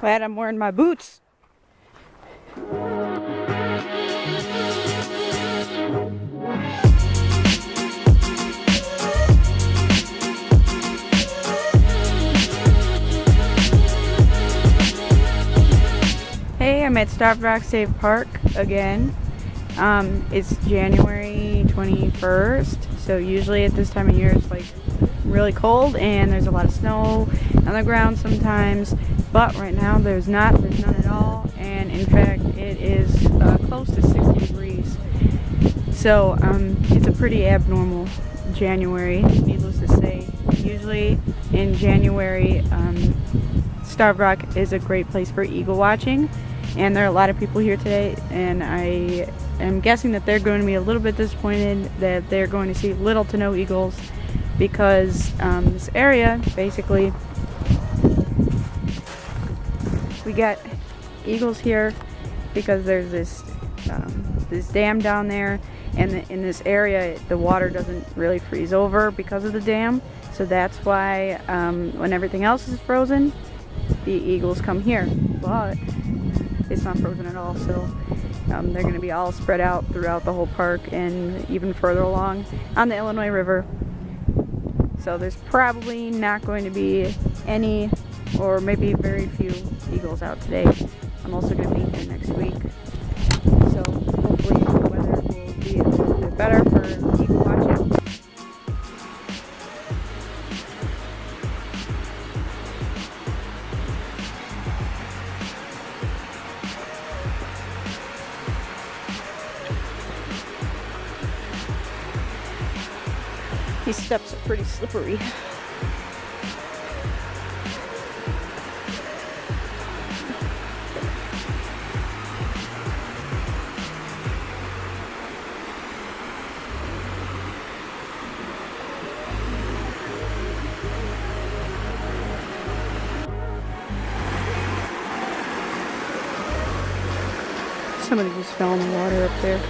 Glad I'm wearing my boots. Hey, I'm at Starved Rock State Park again. It's January 21st, so usually at this time of year it's like really cold and there's a lot of snow on the ground sometimes, but right now there's none at all, and in fact it is close to 60 degrees. So it's a pretty abnormal January, needless to say. Usually in January, Starved Rock is a great place for eagle watching, and there are a lot of people here today, and I am guessing that they're going to be a little bit disappointed that they're going to see little to no eagles, because this area, basically, we got eagles here because there's this dam down there, and in this area the water doesn't really freeze over because of the dam, so that's why when everything else is frozen, the eagles come here, but it's not frozen at all, so they're going to be all spread out throughout the whole park and even further along on the Illinois River. So there's probably not going to be any, or maybe very few, eagles out today. I'm also going to be here next week, so hopefully the weather will be a little bit better for eagle watching. These steps are pretty slippery. Somebody just fell in the water up there.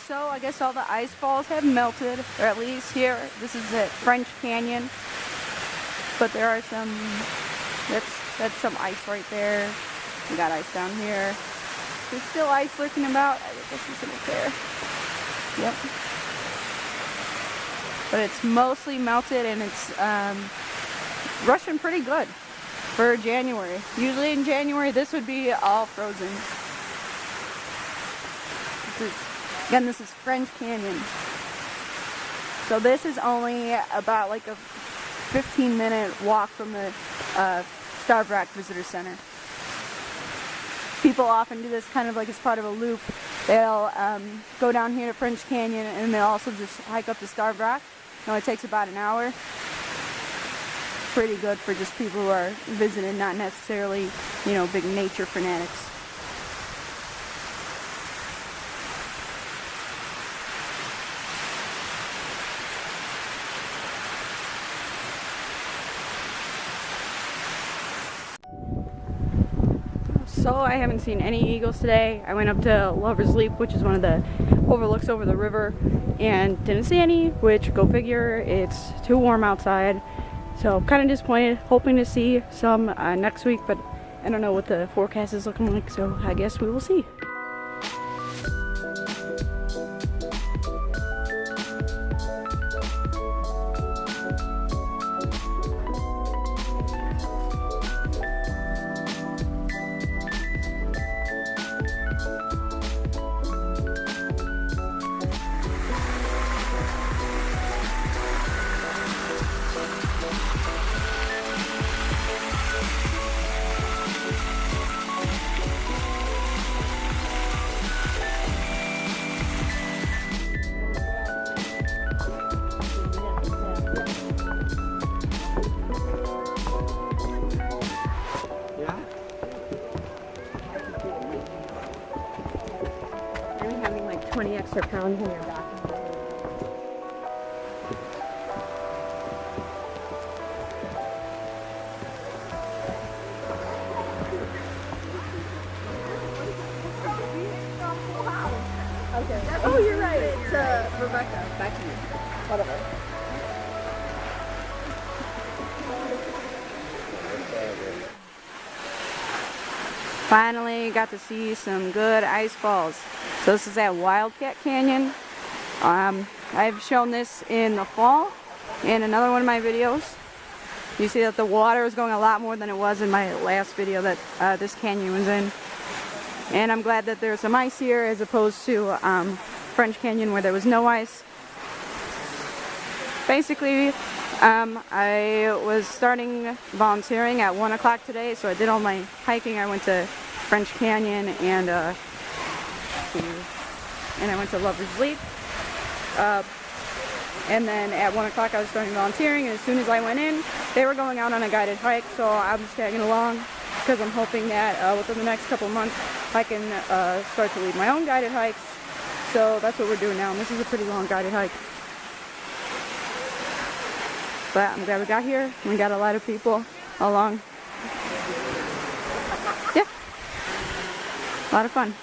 So I guess all the ice falls have melted, or at least here, this is at French Canyon, but there are some, that's some ice right there. We got ice down here. There's still ice lurking about. I guess it's right there. Yep. But it's mostly melted, and it's rushing pretty good for January. Usually in January this would be all frozen. Again, this is French Canyon. So this is only about like a 15-minute walk from the Starved Rock Visitor Center. People often do this kind of like as part of a loop. They'll go down here to French Canyon, and they'll also just hike up to Starved Rock. It only takes about an hour. Pretty good for just people who are visiting, not necessarily, you know, big nature fanatics. So I haven't seen any eagles today. I went up to Lover's Leap, which is one of the overlooks over the river, and didn't see any, which, go figure, it's too warm outside. So kind of disappointed, hoping to see some next week, but I don't know what the forecast is looking like, so I guess we will see. extra pounds in your back. Okay. Oh, you're right. It's Rebecca. Back to you. Whatever. Finally got to see some good ice falls. So this is at Wildcat Canyon. I've shown this in the fall in another one of my videos. You see that the water is going a lot more than it was in my last video that this canyon was in. And I'm glad that there's some ice here as opposed to French Canyon where there was no ice. Basically, I was starting volunteering at 1 o'clock today, so I did all my hiking. I went to French Canyon and I went to Lover's Leap. And then at 1 o'clock I was starting volunteering, and as soon as I went in, they were going out on a guided hike, so I'm just tagging along because I'm hoping that within the next couple months I can start to lead my own guided hikes. So that's what we're doing now, and this is a pretty long guided hike. But I'm glad we got here. We got a lot of people along. Yeah, a lot of fun.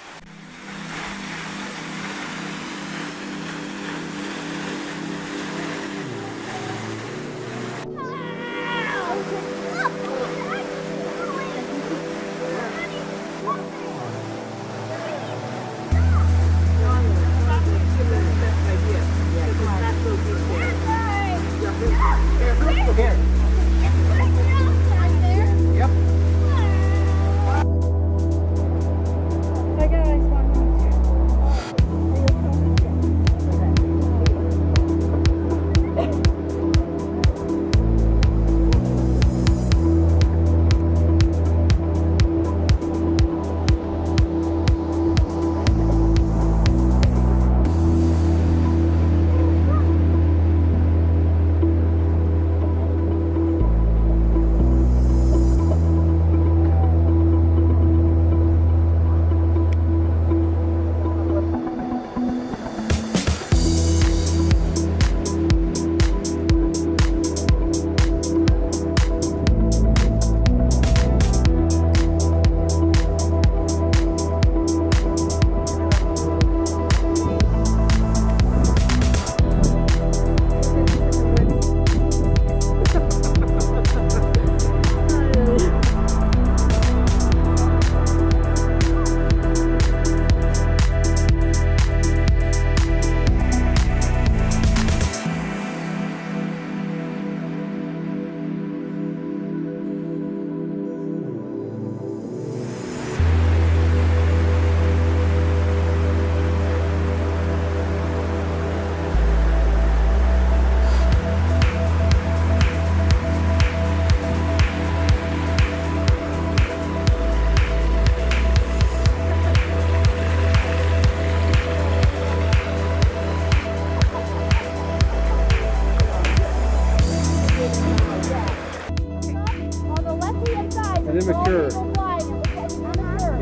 Immature.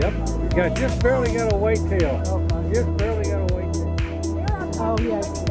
Yep. You just barely got a white tail. Just barely got a white tail. Oh, yes.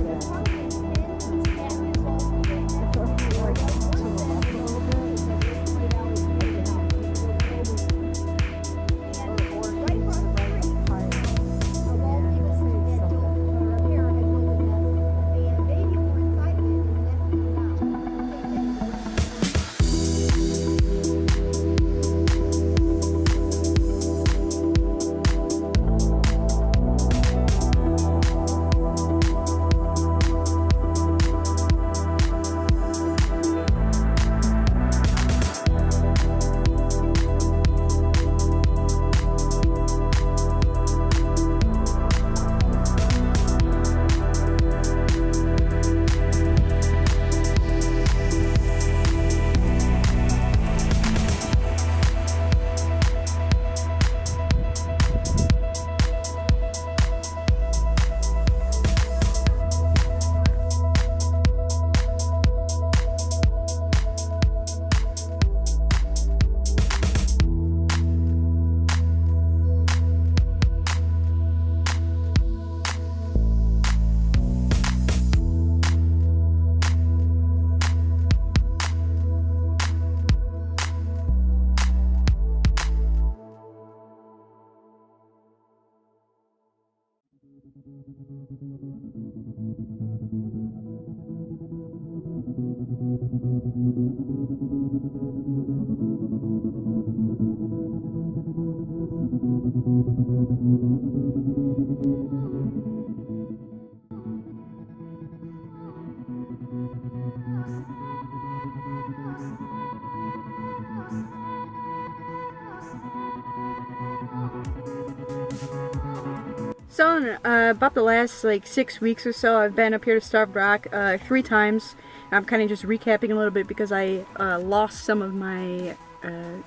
So about the last like 6 weeks or so, I've been up here to Starved Rock 3 times. I'm kind of just recapping a little bit because I lost some of my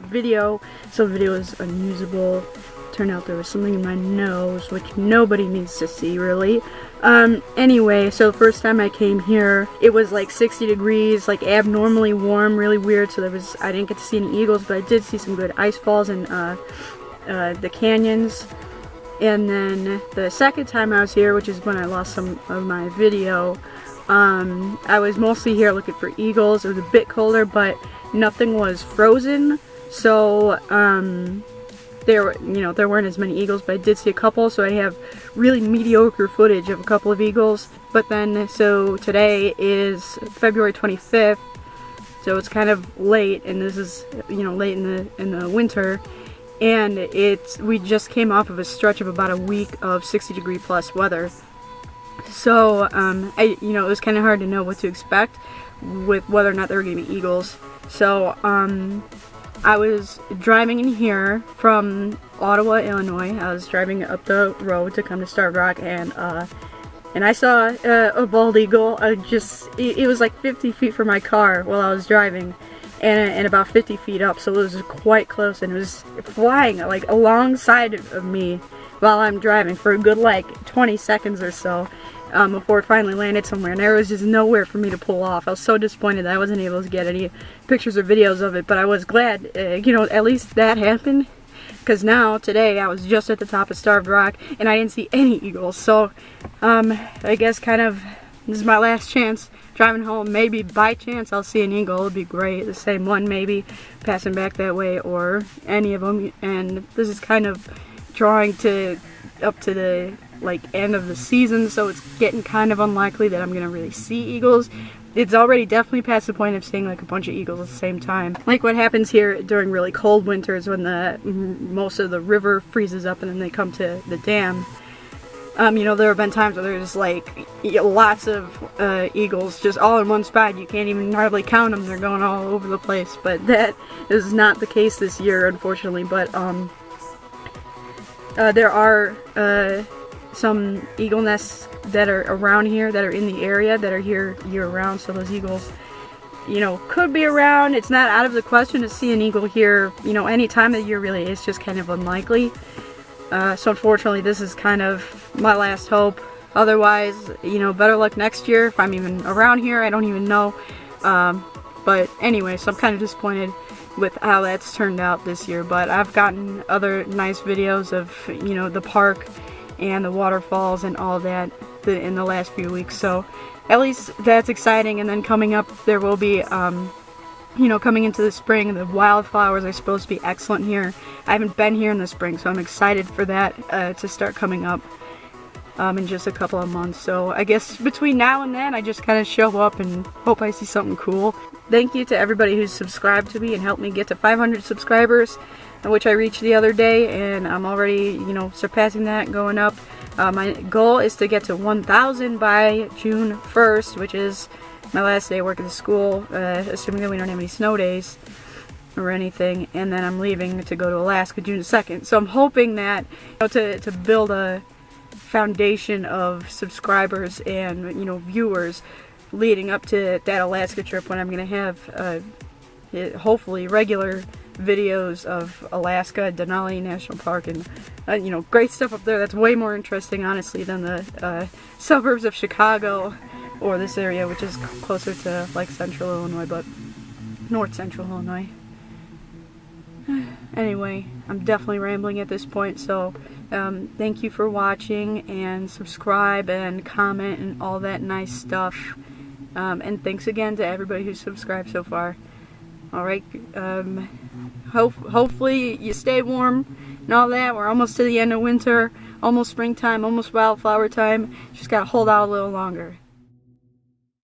video. Some of the video was unusable. Turned out there was something in my nose, which nobody needs to see really. Anyway, so the first time I came here, it was like 60 degrees, like abnormally warm, really weird. So I didn't get to see any eagles, but I did see some good ice falls and the canyons. And then the second time I was here, which is when I lost some of my video, I was mostly here looking for eagles. It was a bit colder, but nothing was frozen, so there weren't as many eagles, but I did see a couple, so I have really mediocre footage of a couple of eagles. But then, so today is February 25th, so it's kind of late, and this is, late in the winter. And we just came off of a stretch of about a week of 60-degree plus weather. So, it was kind of hard to know what to expect with whether or not there were going to be eagles. So, I was driving in here from Ottawa, Illinois. I was driving up the road to come to Starved Rock, and I saw a bald eagle. It was like 50 feet from my car while I was driving. And about 50 feet up, so it was quite close, and it was flying like alongside of me while I'm driving for a good like 20 seconds or so before it finally landed somewhere, and there was just nowhere for me to pull off. I was so disappointed that I wasn't able to get any pictures or videos of it, but I was glad, at least that happened, because now, today, I was just at the top of Starved Rock, and I didn't see any eagles, so I guess kind of this is my last chance driving home. Maybe by chance I'll see an eagle. It'd be great. The same one maybe passing back that way, or any of them. And this is kind of drawing up to the end of the season, so it's getting kind of unlikely that I'm gonna really see eagles. It's already definitely past the point of seeing like a bunch of eagles at the same time. Like what happens here during really cold winters when most of the river freezes up and then they come to the dam. There have been times where there's like lots of eagles just all in one spot. You can't even hardly count them. They're going all over the place. But that is not the case this year, unfortunately. But there are some eagle nests that are around here, that are in the area, that are here year-round. So those eagles, could be around. It's not out of the question to see an eagle here, any time of the year really. It's just kind of unlikely. So unfortunately, this is kind of my last hope. Otherwise, better luck next year if I'm even around here. I don't even know. But anyway, so I'm kind of disappointed with how that's turned out this year. But I've gotten other nice videos of, the park and the waterfalls and all that in the last few weeks. So at least that's exciting. And then coming up, there will be coming into the spring, the wildflowers are supposed to be excellent here. I haven't been here in the spring, so I'm excited for that to start coming up in just a couple of months. So I guess between now and then, I just kind of show up and hope I see something cool. Thank you to everybody who's subscribed to me and helped me get to 500 subscribers, which I reached the other day, and I'm already, surpassing that, going up. My goal is to get to 1,000 by June 1st, which is my last day working at the school, assuming that we don't have any snow days or anything, and then I'm leaving to go to Alaska June 2nd. So I'm hoping that, to build a foundation of subscribers and, viewers leading up to that Alaska trip, when I'm going to have, hopefully, regular videos of Alaska, Denali National Park, and, great stuff up there that's way more interesting, honestly, than the suburbs of Chicago or this area, which is closer to like central Illinois, but north central Illinois. Anyway, I'm definitely rambling at this point, so thank you for watching, and subscribe and comment and all that nice stuff. And thanks again to everybody who's subscribed so far. Alright, hopefully you stay warm and all that. We're almost to the end of winter, almost springtime, almost wildflower time. Just gotta hold out a little longer.